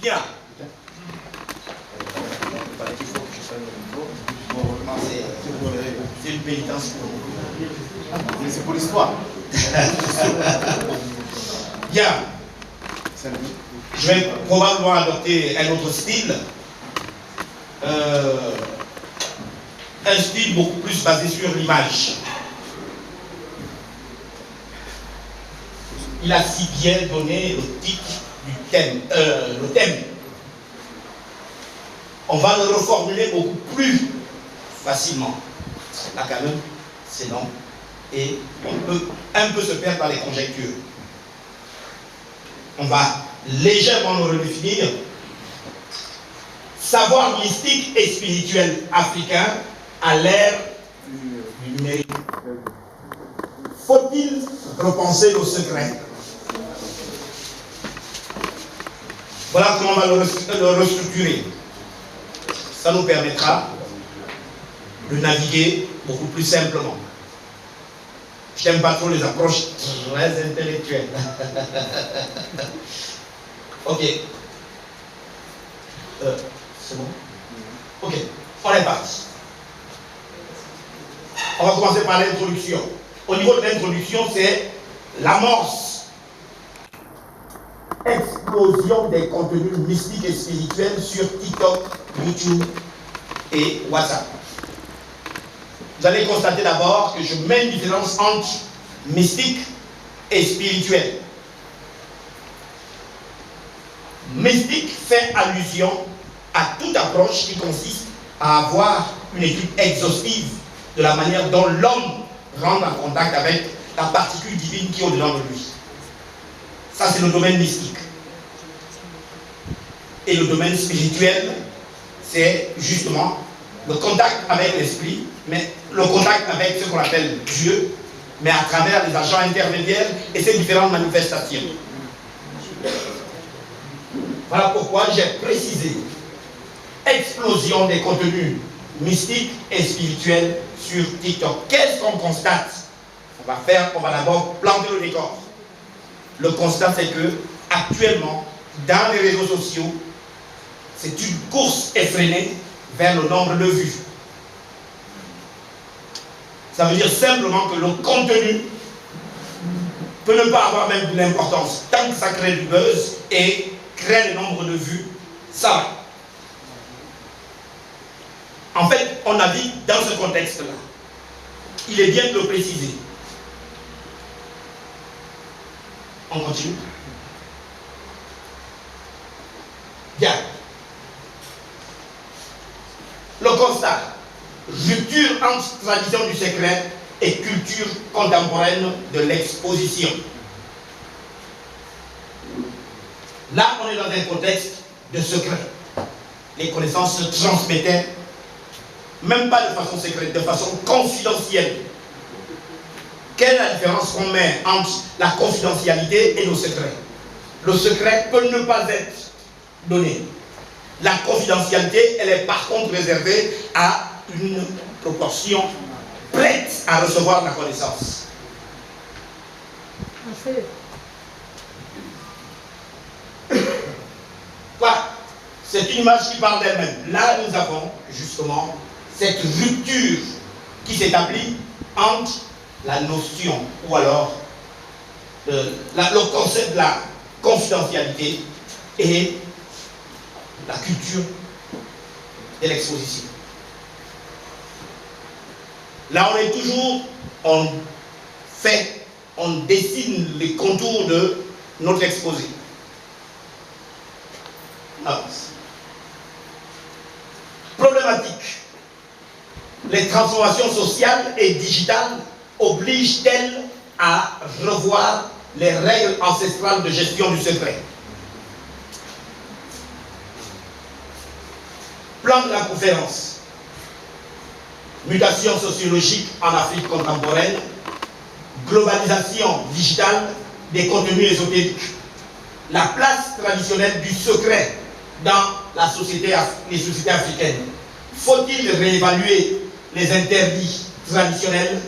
Bien. C'est une pénitence pour vous. Mais c'est pour l'histoire. Bien. Je vais probablement adopter un autre style. Un style beaucoup plus basé sur l'image. Il a si bien donné le titre du thème. Le thème. On va le reformuler beaucoup plus facilement. Là quand même, c'est long. Et on peut un peu se perdre dans les conjectures. On va légèrement le redéfinir. Savoir mystique et spirituel africain à l'ère du numérique. Faut-il repenser nos secrets? Voilà comment on va le restructurer. Ça nous permettra de naviguer beaucoup plus simplement. Je n'aime pas trop les approches très intellectuelles. Ok. C'est bon? Ok. On est parti. On va commencer par l'introduction. Au niveau de l'introduction, c'est l'amorce. Explosion des contenus mystiques et spirituels sur TikTok, YouTube et WhatsApp. Vous allez constater d'abord que je mets une différence entre mystique et spirituel. Mystique fait allusion à toute approche qui consiste à avoir une étude exhaustive de la manière dont l'homme rentre en contact avec la particule divine qui est au-dedans de lui. Ça, c'est le domaine mystique. Et le domaine spirituel, c'est justement le contact avec l'esprit, mais le contact avec ce qu'on appelle Dieu, mais à travers les agents intermédiaires et ses différentes manifestations. Voilà pourquoi j'ai précisé explosion des contenus mystiques et spirituels sur TikTok. Qu'est-ce qu'on constate? On va d'abord planter le décor. Le constat, c'est que actuellement, dans les réseaux sociaux, c'est une course effrénée vers le nombre de vues. Ça veut dire simplement que le contenu peut ne pas avoir même de l'importance. Tant que ça crée du buzz et crée le nombre de vues, ça va. En fait, on navigue dans ce contexte-là. Il est bien de le préciser. On continue. Bien. Le constat. Rupture entre tradition du secret et culture contemporaine de l'exposition. Là, on est dans un contexte de secret. Les connaissances se transmettaient, même pas de façon secrète, de façon confidentielle. Quelle est la différence qu'on met entre la confidentialité et le secret? Le secret peut ne pas être donné. La confidentialité, elle est par contre réservée à une proportion prête à recevoir la connaissance. Voilà. C'est une image qui parle d'elle-même. Là, nous avons justement cette rupture qui s'établit entre la notion ou alors le concept de la confidentialité et la culture de l'exposition. Là, on est toujours, on dessine les contours de notre exposé. avance. Problématique. Les transformations sociales et digitales obligent-elles à revoir les règles ancestrales de gestion du secret? Plan de la conférence. Mutation sociologique en Afrique contemporaine. Globalisation digitale des contenus ésotériques. La place traditionnelle du secret dans les sociétés africaines. Faut-il réévaluer les interdits traditionnels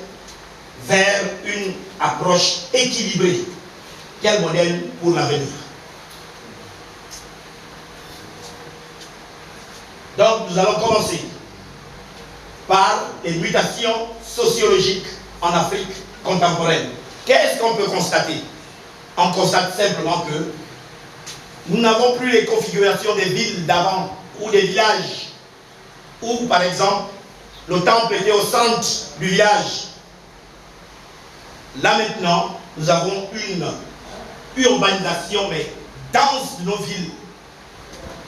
vers une approche équilibrée? Quel modèle pour l'avenir? Donc nous allons commencer par les mutations sociologiques en Afrique contemporaine. Qu'est-ce qu'on peut constater? On constate simplement que nous n'avons plus les configurations des villes d'avant ou des villages où, par exemple, le temple était au centre du village. Là maintenant, nous avons une urbanisation, mais dense de nos villes.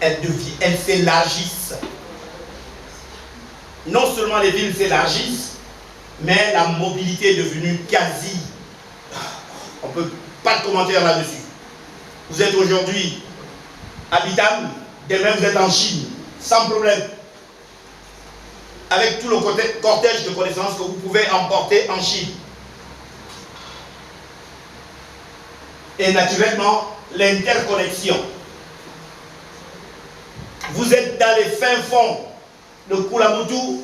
Elles s'élargissent. Non seulement les villes s'élargissent, mais la mobilité est devenue quasi. On ne peut pas de commentaire là-dessus. Vous êtes aujourd'hui habitable, demain vous êtes en Chine, sans problème. Avec tout le cortège de connaissances que vous pouvez emporter en Chine. Et naturellement, l'interconnexion. Vous êtes dans les fins fonds de Kulamutu,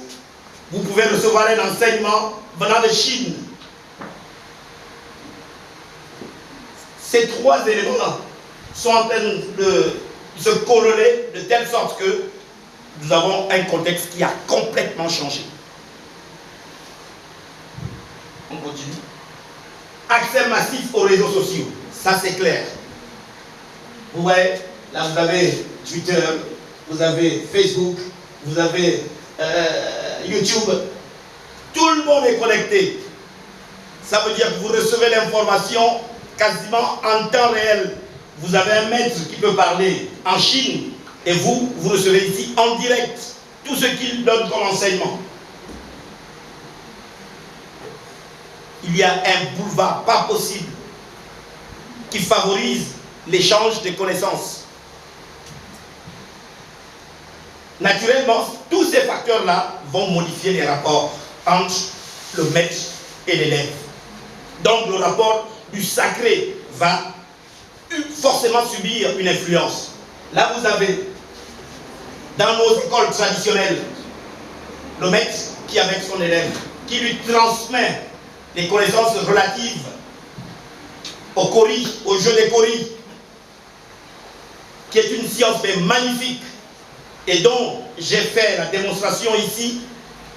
vous pouvez recevoir un enseignement venant de Chine. Ces trois éléments sont en train de se corréler de telle sorte que nous avons un contexte qui a complètement changé. On continue. Accès massif aux réseaux sociaux, ça c'est clair. Vous voyez, là vous avez Twitter, vous avez Facebook, vous avez YouTube. Tout le monde est connecté. Ça veut dire que vous recevez l'information quasiment en temps réel. Vous avez un maître qui peut parler en Chine et vous recevez ici en direct tout ce qu'il donne comme enseignement. Il y a un boulevard pas possible qui favorise l'échange des connaissances. Naturellement, tous ces facteurs-là vont modifier les rapports entre le maître et l'élève. Donc le rapport du sacré va forcément subir une influence. Là vous avez, dans nos écoles traditionnelles, le maître qui est avec son élève, qui lui transmet les connaissances relatives au kori, au jeu des kori, qui est une science mais magnifique, et dont j'ai fait la démonstration ici,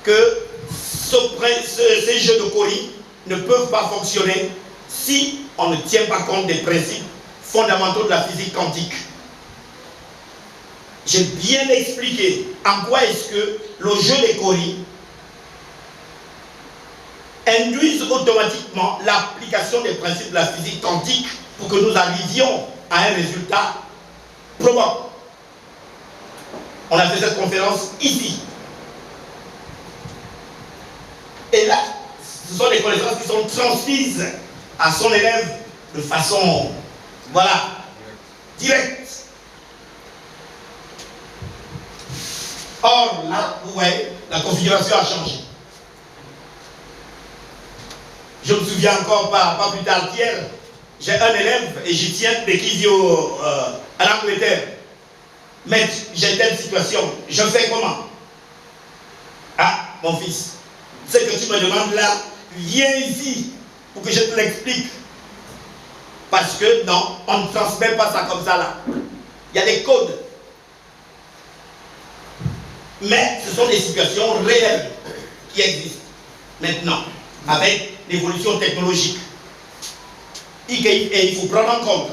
que ces jeux de kori ne peuvent pas fonctionner si on ne tient pas compte des principes fondamentaux de la physique quantique. J'ai bien expliqué en quoi est-ce que le jeu des kori induise automatiquement l'application des principes de la physique quantique pour que nous arrivions à un résultat probant. On a fait cette conférence ici. Et là, ce sont des connaissances qui sont transmises à son élève de façon, voilà, directe. Or, là, vous voyez, la configuration a changé. Je me souviens encore, pas plus tard qu'hier, j'ai un élève égyptien mais qui vit à l'Angleterre. Mais j'ai telle situation, je fais comment? Ah, mon fils, ce que tu me demandes là, viens ici pour que je te l'explique. Parce que non, on ne transmet pas ça comme ça là. Il y a des codes. Mais ce sont des situations réelles qui existent maintenant, avec l'évolution technologique. Et il faut prendre en compte.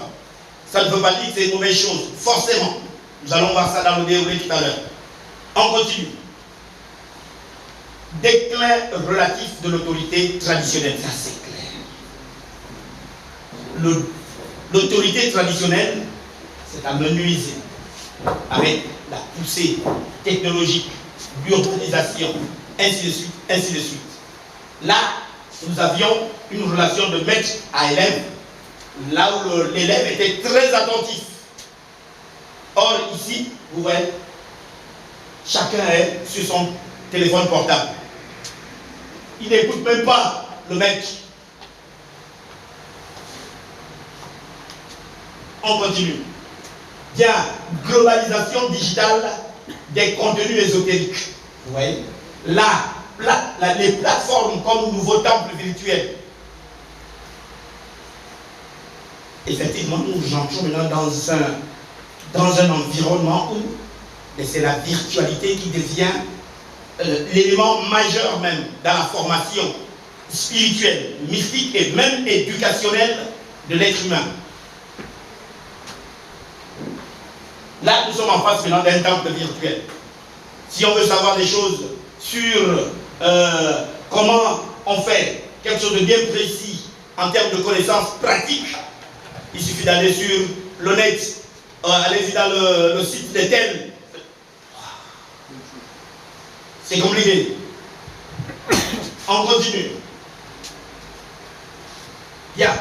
Ça ne veut pas dire que c'est une mauvaise chose, forcément. Nous allons voir ça dans le déroulé tout à l'heure. On continue. Déclin relatif de l'autorité traditionnelle, ça c'est clair. L'autorité traditionnelle, c'est à menuiser. avec la poussée technologique, l'urbanisation, ainsi de suite, ainsi de suite. Là, nous avions une relation de maître à élève, là où l'élève était très attentif. Or, ici, vous voyez, chacun est sur son téléphone portable. Il n'écoute même pas le maître. On continue. Bien, globalisation digitale des contenus ésotériques. Vous voyez, là, les plateformes comme nouveau temple virtuel. Effectivement, nous entrons maintenant dans un environnement où c'est la virtualité qui devient l'élément majeur même dans la formation spirituelle, mystique et même éducationnelle de l'être humain. Là, nous sommes en face maintenant d'un temple virtuel. Si on veut savoir des choses sur comment on fait quelque chose de bien précis en termes de connaissances pratiques, il suffit d'aller sur le net, allez-y dans le site d'Etel. C'est compliqué. On continue. Bien.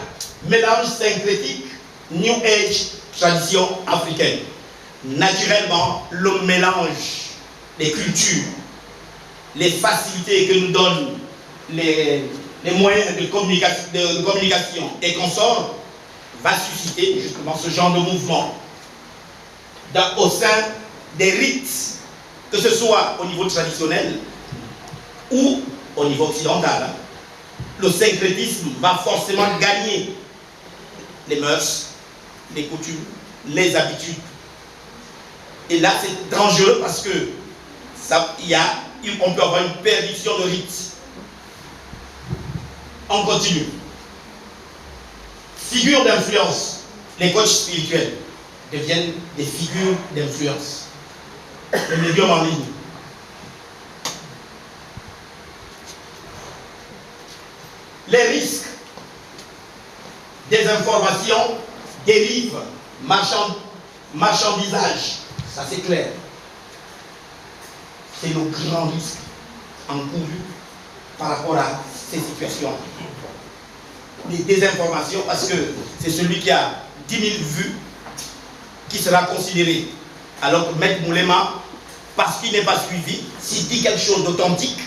Mélange syncrétique, New Age, tradition africaine. Naturellement, le mélange des cultures, les facilités que nous donnent les moyens de communication et consorts va susciter justement ce genre de mouvement au sein des rites, que ce soit au niveau traditionnel ou au niveau occidental. Le syncrétisme va forcément gagner les mœurs, les coutumes, les habitudes. Et là, c'est dangereux parce que on peut avoir une perdition de rites. On continue. Figures d'influence. Les coachs spirituels deviennent des figures d'influence. Les médiums en ligne. Les risques des informations dérivent, marchandisage. Ça, c'est clair. C'est le grand risque encouru par rapport à ces situations. Les désinformations, parce que c'est celui qui a 10 000 vues qui sera considéré. Alors que Maître Moulema, parce qu'il n'est pas suivi, s'il dit quelque chose d'authentique,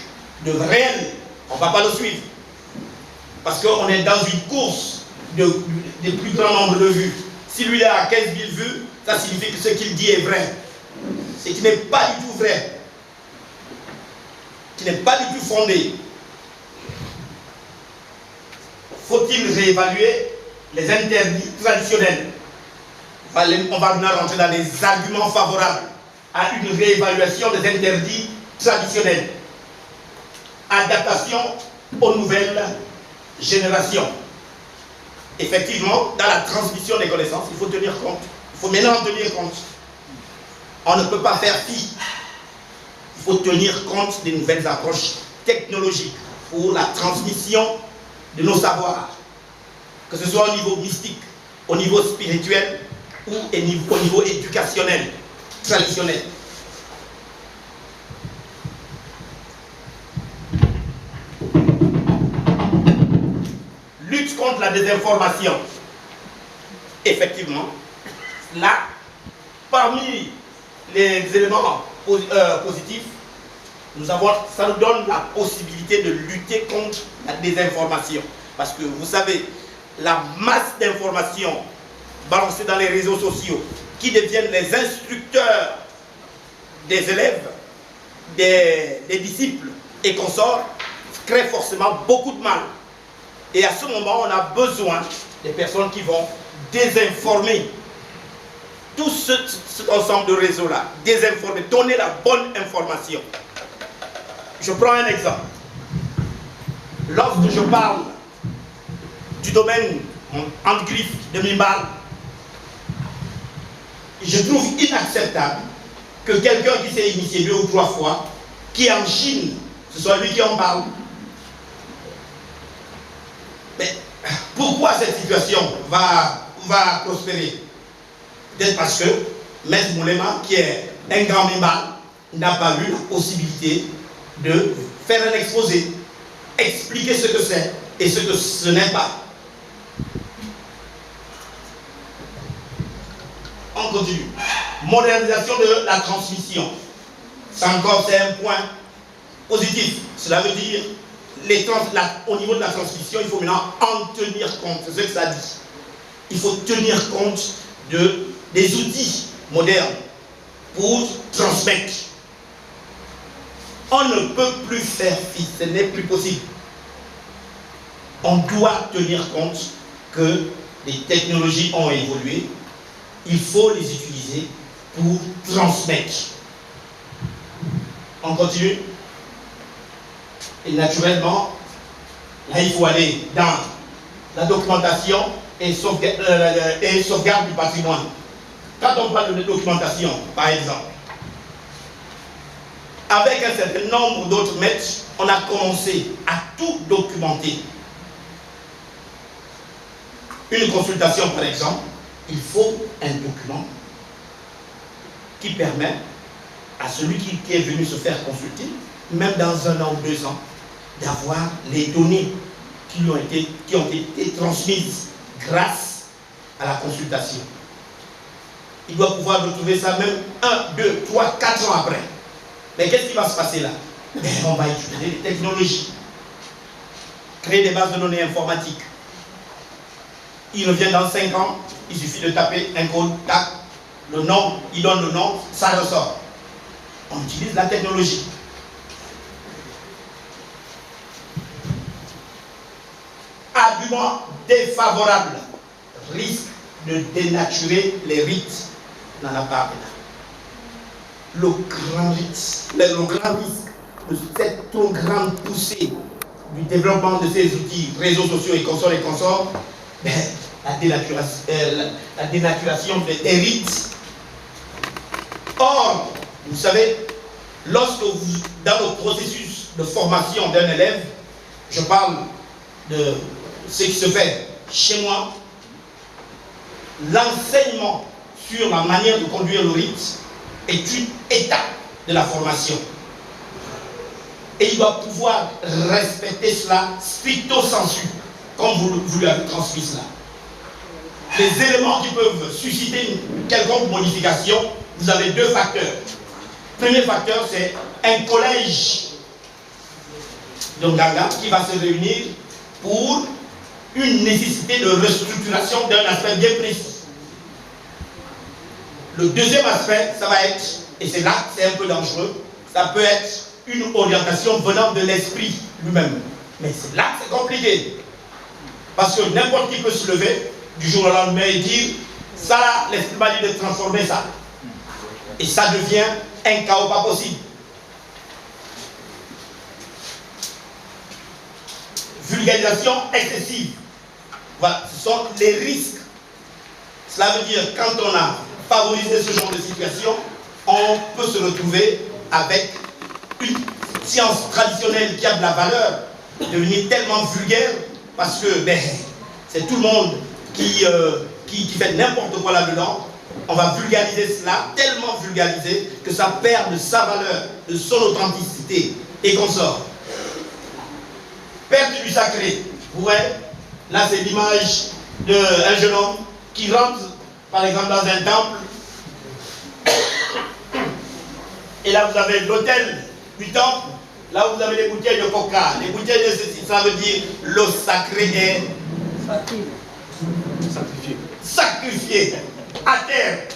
de réel, on ne va pas le suivre. Parce qu'on est dans une course des plus grands nombres de vues. Si lui a 15 000 vues, ça signifie que ce qu'il dit est vrai. Ce qui n'est pas du tout vrai. Qui n'est pas du tout fondé. Faut-il réévaluer les interdits traditionnels? On va maintenant rentrer dans les arguments favorables à une réévaluation des interdits traditionnels. Adaptation aux nouvelles générations. Effectivement, dans la transmission des connaissances, il faut tenir compte. Il faut maintenant en tenir compte. On ne peut pas faire fi. Il faut tenir compte des nouvelles approches technologiques pour la transmission de nos savoirs, que ce soit au niveau mystique, au niveau spirituel ou au niveau éducationnel, traditionnel. Lutte contre la désinformation. Effectivement, là, parmi les éléments positifs, ça nous donne la possibilité de lutter contre la désinformation. Parce que vous savez, la masse d'informations balancées dans les réseaux sociaux qui deviennent les instructeurs des élèves, des disciples et consorts, crée forcément beaucoup de mal. Et à ce moment, on a besoin des personnes qui vont désinformer tout cet ensemble de réseaux-là, désinformer, donner la bonne information. Je prends un exemple. Lorsque je parle du domaine en griffe de Mimbal, je trouve inacceptable que quelqu'un qui s'est initié 2 ou 3 fois, qui est en Chine, ce soit lui qui en parle. Mais pourquoi cette situation va prospérer? Peut-être parce que Maître Moulema, qui est un grand mimal, n'a pas eu la possibilité de faire un exposé, expliquer ce que c'est et ce que ce n'est pas. On continue. Modernisation de la transmission. C'est encore un point positif. Cela veut dire, au niveau de la transmission, il faut maintenant en tenir compte. C'est ce que ça dit. Il faut tenir compte des outils modernes pour transmettre. On ne peut plus faire fi, ce n'est plus possible. On doit tenir compte que les technologies ont évolué. Il faut les utiliser pour transmettre. On continue. Et naturellement, là, il faut aller dans la documentation et sauvegarde du patrimoine. Quand on parle de documentation, par exemple, avec un certain nombre d'autres maîtres, on a commencé à tout documenter. Une consultation, par exemple, il faut un document qui permet à celui qui est venu se faire consulter, même dans 1 an ou 2 ans, d'avoir les données qui ont été transmises grâce à la consultation. Il doit pouvoir retrouver ça même 1, 2, 3, 4 ans après. Mais qu'est-ce qui va se passer là? On va utiliser les technologies, créer des bases de données informatiques. Il revient dans 5 ans, il suffit de taper un code, tac, le nom, il donne le nom, ça ressort. On utilise la technologie. Argument défavorable, risque de dénaturer les rites. On n'en a pas maintenant. Le grand risque de cette trop grande poussée du développement de ces outils, réseaux sociaux et consorts, la dénaturation des rites. Or, vous savez, lorsque vous, dans le processus de formation d'un élève, je parle de ce qui se fait chez moi, l'enseignement sur la manière de conduire le rite est une étape de la formation. Et il doit pouvoir respecter cela stricto sensu, comme vous lui avez transmis cela. Les éléments qui peuvent susciter une quelconque modification, vous avez 2 facteurs. Premier facteur, c'est un collège de Nganga qui va se réunir pour une nécessité de restructuration d'un aspect bien précis. Le deuxième aspect, ça va être, et c'est là que c'est un peu dangereux, ça peut être une orientation venant de l'esprit lui-même. Mais c'est là que c'est compliqué. Parce que n'importe qui peut se lever du jour au lendemain et dire, ça là, l'esprit m'a dit de transformer ça. Et ça devient un chaos pas possible. Vulgarisation excessive. Voilà, ce sont les risques. Cela veut dire quand on a favorisé ce genre de situation, on peut se retrouver avec une science traditionnelle qui a de la valeur, devenir tellement vulgaire parce que c'est tout le monde qui fait n'importe quoi là-dedans. On va vulgariser cela, tellement vulgariser que ça perd de sa valeur, de son authenticité et qu'on sort. Perte du sacré. Vous voyez, là c'est l'image d'un jeune homme qui rentre par exemple dans un temple. Et là vous avez l'autel du temple. Là vous avez les bouteilles de coca, les bouteilles de ceci. Ça veut dire le sacré est sacrifié à terre.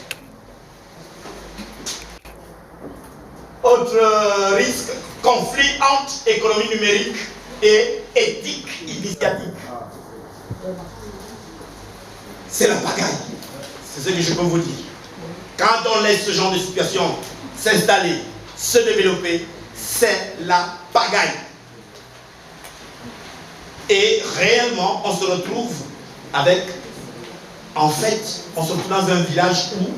Autre risque, conflit entre économie numérique et éthique initiatique. C'est la pagaille. C'est ce que je peux vous dire. Quand on laisse ce genre de situation s'installer, se développer, c'est la pagaille. Et réellement, on se retrouve avec, en fait, on se retrouve dans un village où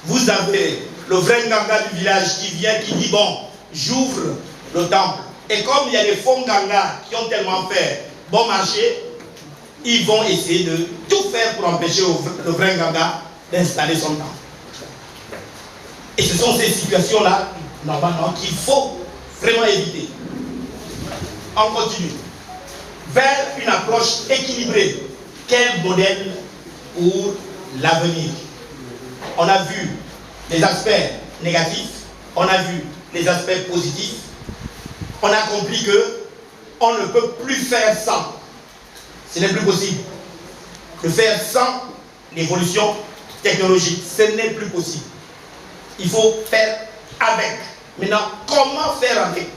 vous avez le vrai Nganga du village qui vient, qui dit, bon, j'ouvre le temple. Et comme il y a des faux Nganga qui ont tellement fait bon marché, ils vont essayer de tout faire pour empêcher le vrai Nganga d'installer son temple. Et ce sont ces situations-là, normalement, qu'il faut vraiment éviter. On continue. Vers une approche équilibrée. Quel modèle pour l'avenir? On a vu les aspects négatifs, on a vu les aspects positifs. On a compris que on ne peut plus faire sans. Ce n'est plus possible. De faire sans l'évolution technologique, ce n'est plus possible. Il faut faire avec. Maintenant, comment faire avec?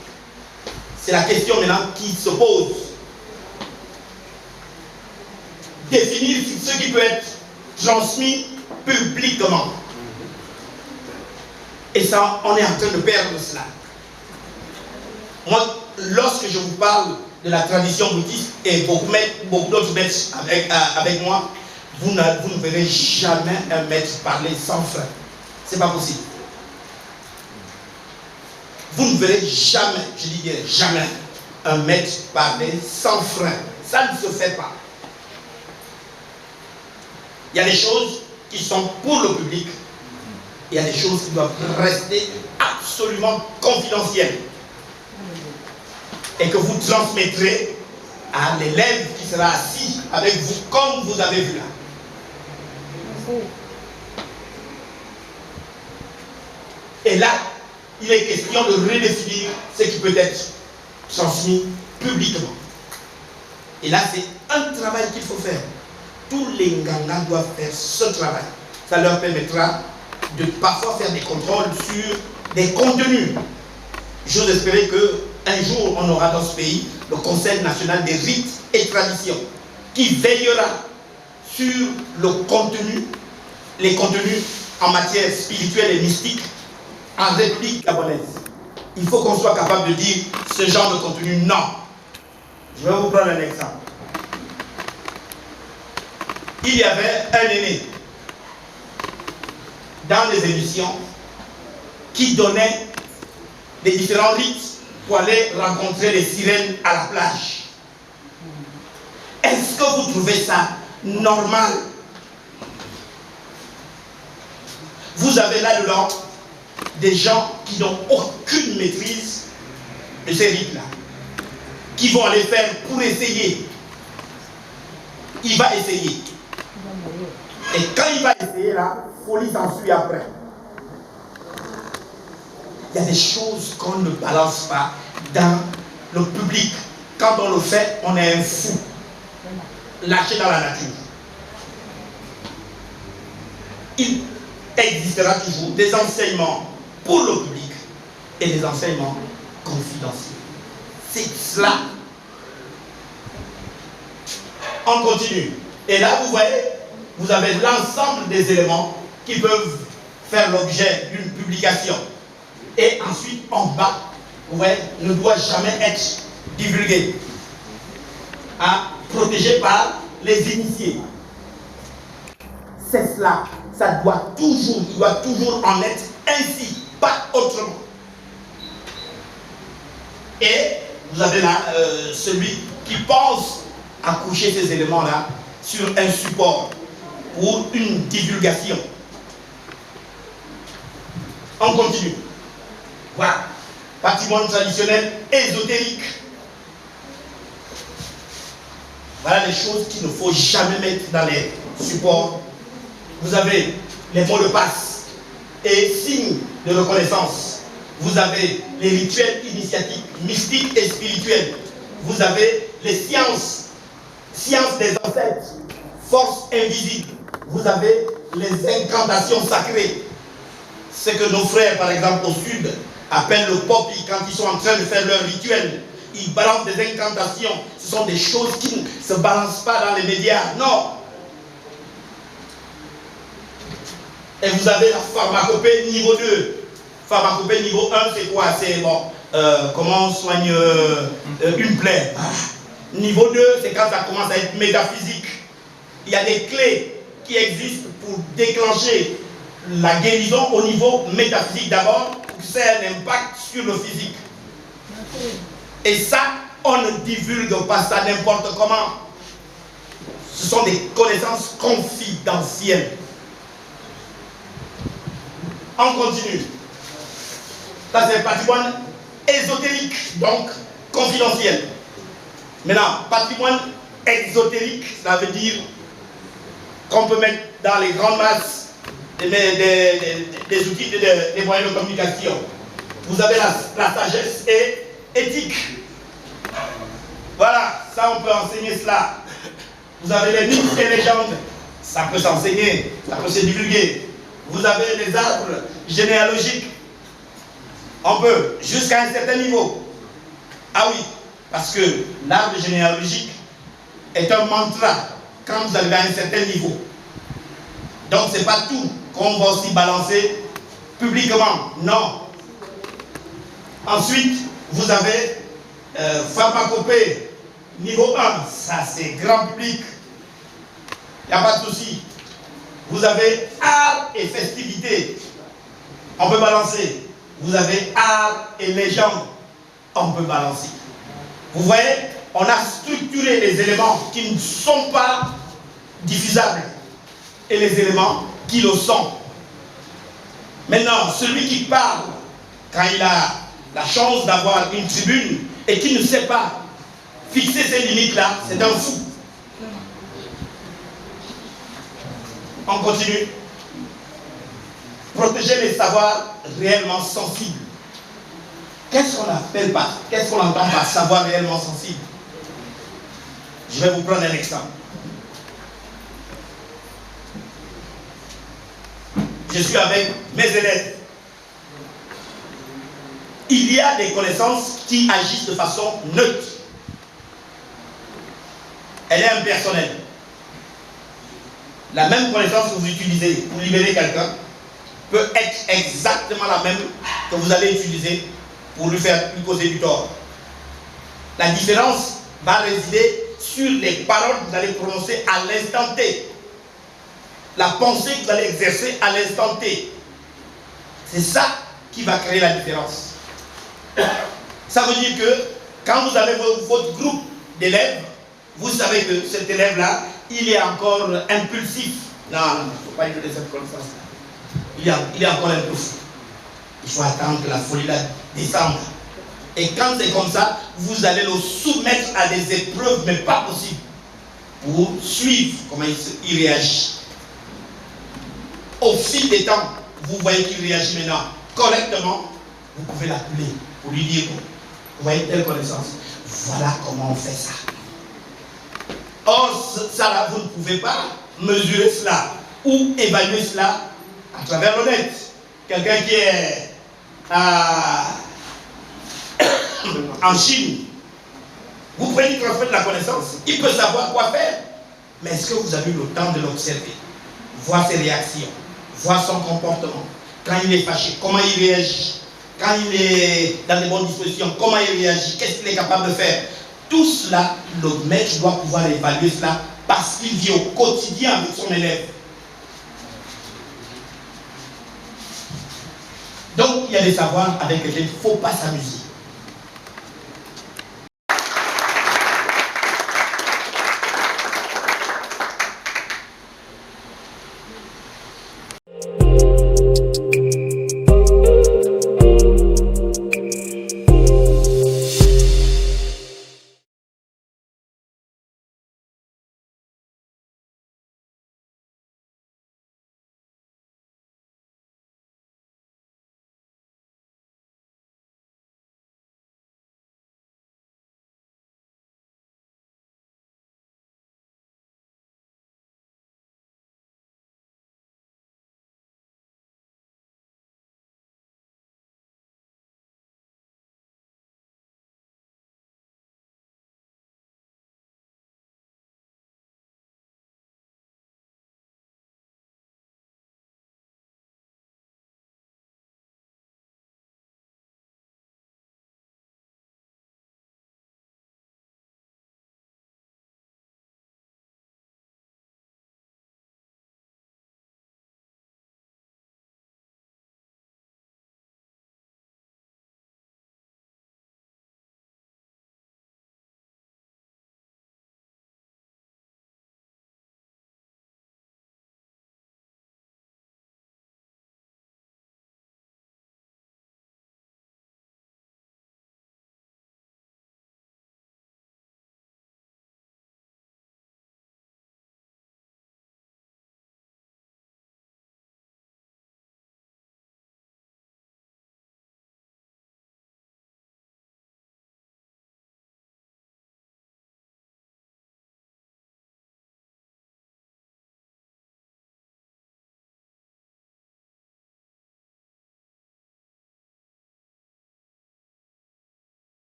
C'est la question maintenant qui se pose. Définir ce qui peut être transmis publiquement. Et ça, on est en train de perdre cela. Moi, lorsque je vous parle de la tradition bouddhiste, et beaucoup d'autres maîtres avec moi, vous ne verrez jamais un maître parler sans frein. C'est pas possible. Vous ne verrez jamais, je dis bien jamais, un maître parler sans frein. Ça ne se fait pas. Il y a des choses qui sont pour le public. Il y a des choses qui doivent rester absolument confidentielles. Et que vous transmettrez à l'élève qui sera assis avec vous, comme vous avez vu là. Et là, il est question de redéfinir ce qui peut être transmis publiquement. Et là, c'est un travail qu'il faut faire. Tous les Nganga doivent faire ce travail. Ça leur permettra de parfois faire des contrôles sur des contenus. J'ose espérer qu'un jour, on aura dans ce pays le Conseil national des rites et traditions qui veillera sur le contenu, les contenus en matière spirituelle et mystique en République gabonaise. Il faut qu'on soit capable de dire ce genre de contenu, non. Je vais vous prendre un exemple. Il y avait un aîné dans les émissions qui donnait des différents rites pour aller rencontrer les sirènes à la plage. Est-ce que vous trouvez ça normal? Vous avez là-dedans des gens qui n'ont aucune maîtrise de ces rites-là, qui vont aller faire pour essayer. Il va essayer. Et quand il va essayer, la folie s'ensuit après. Il y a des choses qu'on ne balance pas dans le public. Quand on le fait, on est un fou. Lâché dans la nature. Il existera toujours des enseignements pour le public et des enseignements confidentiels. C'est cela. On continue. Et là, vous voyez, vous avez l'ensemble des éléments qui peuvent faire l'objet d'une publication. Et ensuite, en bas, vous voyez, ne doit jamais être divulgué. Protégé par les initiés. C'est cela. Ça doit toujours, il doit toujours en être ainsi, pas autrement. Et vous avez là celui qui pense à coucher ces éléments-là sur un support pour une divulgation. On continue. Voilà. Patrimoine traditionnel ésotérique. Voilà les choses qu'il ne faut jamais mettre dans les supports. Vous avez les mots de passe et signes de reconnaissance. Vous avez les rituels initiatiques, mystiques et spirituels. Vous avez les sciences des ancêtres, forces invisibles. Vous avez les incantations sacrées. Ce que nos frères, par exemple, au sud, appellent le popi quand ils sont en train de faire leur rituel. Ils balancent des incantations. Ce sont des choses qui ne se balancent pas dans les médias. Non. Et vous avez la pharmacopée niveau 2. Pharmacopée niveau 1, c'est quoi? C'est bon, comment on soigne une plaie. Niveau 2, c'est quand ça commence à être métaphysique. Il y a des clés qui existent pour déclencher la guérison au niveau métaphysique d'abord, pour que ça ait un impact sur le physique. Et ça, on ne divulgue pas ça n'importe comment. Ce sont des connaissances confidentielles. On continue. Ça, c'est le patrimoine ésotérique, donc confidentiel. Maintenant, patrimoine exotérique, ça veut dire qu'on peut mettre dans les grandes masses des outils, des moyens de communication. Vous avez la sagesse et éthique. Voilà, ça on peut enseigner cela. Vous avez les mythes et légendes, ça peut s'enseigner, ça peut se divulguer. Vous avez les arbres généalogiques, on peut, jusqu'à un certain niveau. Ah oui, parce que l'arbre généalogique est un mantra quand vous arrivez à un certain niveau. Donc ce n'est pas tout qu'on va aussi balancer publiquement, non. Ensuite, vous avez pharmacopée, niveau 1, ça c'est grand public, il n'y a pas de souci. Vous avez art et festivité, on peut balancer. Vous avez art et légende, on peut balancer. Vous voyez, on a structuré les éléments qui ne sont pas diffusables et les éléments qui le sont. Maintenant, celui qui parle, quand il a la chance d'avoir une tribune et qui ne sait pas fixer ces limites-là, c'est un fou. On continue. Protéger les savoirs réellement sensibles. Qu'est-ce qu'on appelle par, qu'est-ce qu'on entend par savoir réellement sensible? Je vais vous prendre un exemple. Je suis avec mes élèves. Il y a des connaissances qui agissent de façon neutre. Elle est impersonnelle. La même connaissance que vous utilisez pour libérer quelqu'un peut être exactement la même que vous allez utiliser pour lui causer du tort. La différence va résider sur les paroles que vous allez prononcer à l'instant T. La pensée que vous allez exercer à l'instant T. C'est ça qui va créer la différence. Ça veut dire que quand vous avez votre groupe d'élèves, vous savez que cet élève-là, il est encore impulsif. Non, il ne faut pas lui donner cette connaissance-là. Il est encore impulsif. Il faut attendre que la folie-là descende. Et quand c'est comme ça, vous allez le soumettre à des épreuves, mais pas possibles, pour suivre comment il réagit. Au fil des temps, vous voyez qu'il réagit maintenant correctement, vous pouvez l'appeler pour lui dire, vous voyez telle connaissance, voilà comment on fait ça. Or, ça là, vous ne pouvez pas mesurer cela ou évaluer cela à travers le net. Quelqu'un qui est en Chine, vous pouvez lui transmettre la connaissance, il peut savoir quoi faire. Mais est-ce que vous avez eu le temps de l'observer, voir ses réactions, voir son comportement, quand il est fâché, comment il réagit, quand il est dans de bonnes dispositions, comment il réagit, qu'est-ce qu'il est capable de faire? Tout cela, le maître doit pouvoir évaluer cela parce qu'il vit au quotidien avec son élève. Donc, il y a des savoirs avec lesquels il ne faut pas s'amuser.